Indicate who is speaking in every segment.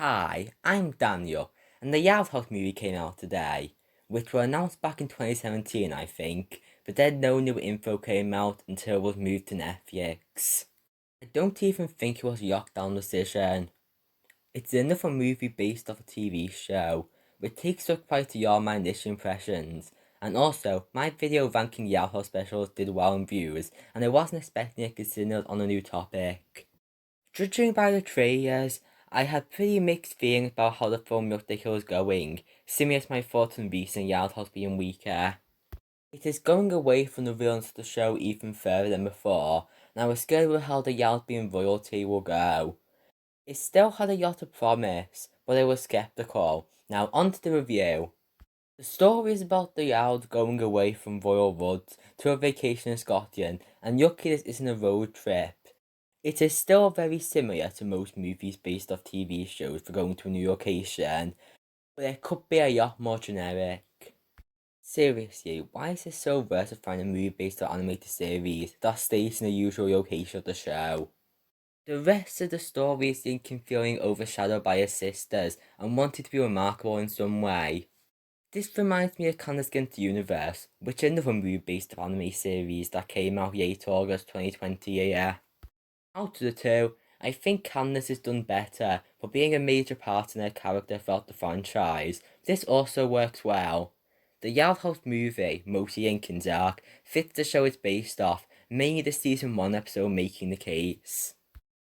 Speaker 1: Hi, I'm Daniel, and the Yard House movie came out today, which was announced back in 2017, I think, but then no new info came out until it was moved to Netflix. I don't even think it was a lockdown decision. It's another movie based off a TV show, which takes up quite a lot of my initial impressions, and also, my video ranking Yard House specials did well in views, and I wasn't expecting it considered on a new topic. Judging by the trailers, I had pretty mixed feelings about how the film looked like it was going, similar to my thoughts on recent Yard House being weaker. It is going away from the villains of the show even further than before, and I was scared with how the Yard being royalty will go. It still had a lot of promise, but I was skeptical. Now onto the review. The story is about the Yard going away from Royal Woods to a vacation in Scotland, and luckily this isn't a road trip. It is still very similar to most movies based off TV shows for going to a new location, but it could be a lot more generic. Seriously, why is it so rare to find a movie based on animated series that stays in the usual location of the show? The rest of the story is thinking feeling overshadowed by his sisters and wanting to be remarkable in some way. This reminds me of Candace Against the Universe, which is another movie based on anime series that came out late August 2020 year. Out of the two, I think Candace has done better for being a major part in her character throughout the franchise. This also works well. The Yard House movie, Mostly Linkin's arc, fits the show it's based off, mainly the season 1 episode making the case.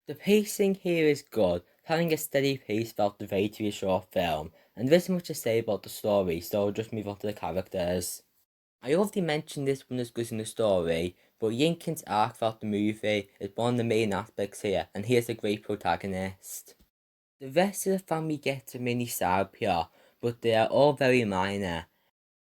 Speaker 1: The pacing here is good, having a steady pace throughout the very short film, and there isn't much to say about the story, so I'll just move on to the characters. I already mentioned this when discussing the story, but Yinkin's arc throughout the movie is one of the main aspects here, and he is a great protagonist. The rest of the family gets a mini side plot, but they are all very minor.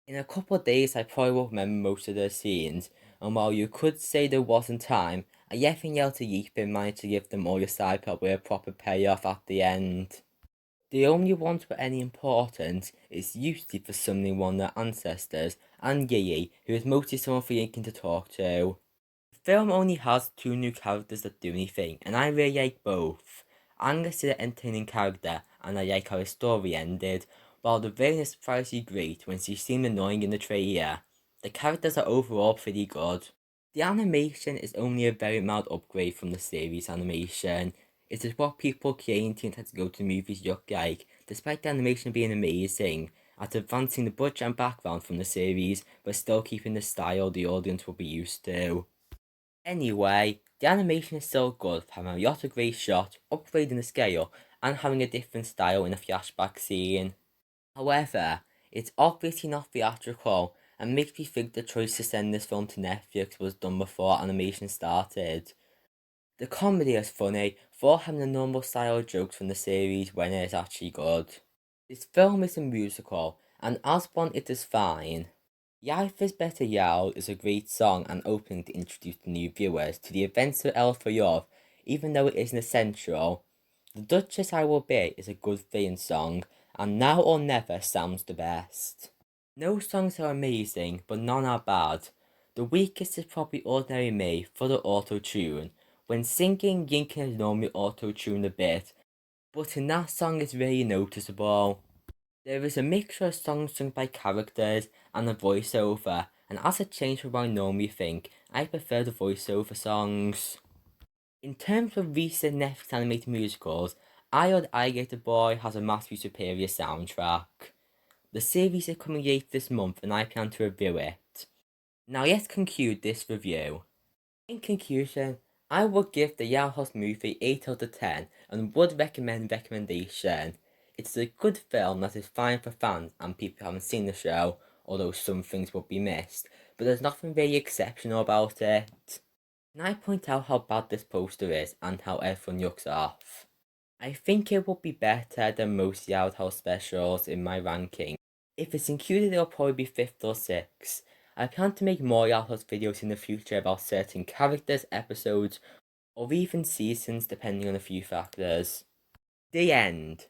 Speaker 1: In a couple of days I probably will remember most of the scenes, and while you could say there wasn't time, I yet think Yelta Yeepin managed to give them all the side plot with a proper payoff at the end. The only ones with any importance is usually for summoning one of their ancestors, and Yii, who is mostly someone for Yinkin to talk to. The film only has two new characters that do anything, and I really like both. Angus is an entertaining character, and I like how his story ended, while the villain is surprisingly great when she seemed annoying in the trailer. The characters are overall pretty good. The animation is only a very mild upgrade from the series animation. It is what people claim to intend to go to the movies look like, despite the animation being amazing, at advancing the budget and background from the series, but still keeping the style the audience will be used to. Anyway, the animation is still good, having a lot of great shots, upgrading the scale, and having a different style in a flashback scene. However, it's obviously not theatrical, and makes me think the choice to send this film to Netflix was done before animation started. The comedy is funny, for having the normal style jokes from the series when it is actually good. This film is a musical, and as one it is fine. Life is Better Yao is a great song and opening to introduce the new viewers to the events of Elf for Love, even though it isn't essential. The Duchess I Will Be is a good villain song, and Now or Never sounds the best. No songs are amazing, but none are bad. The weakest is probably Ordinary Me for the auto-tune. When singing, Yinkin is normally auto-tuned a bit, but in that song it's really noticeable. There is a mixture of songs sung by characters and a voiceover, and as a change from what I normally think, I prefer the voiceover songs. In terms of recent Netflix animated musicals, I Heard Alligator Boy has a massively superior soundtrack. The series is coming later this month and I plan to review it. Now let's conclude this review. In conclusion, I would give the Yard House movie 8 out of 10 and would recommend recommendation. It's a good film that is fine for fans and people who haven't seen the show, although some things will be missed, but there's nothing really exceptional about it. Can I point out how bad this poster is and how everyone looks off? I think it would be better than most Yard House specials in my ranking. If it's included, it'll probably be 5th or 6th. I plan to make more Yard House videos in the future about certain characters, episodes, or even seasons depending on a few factors. The end.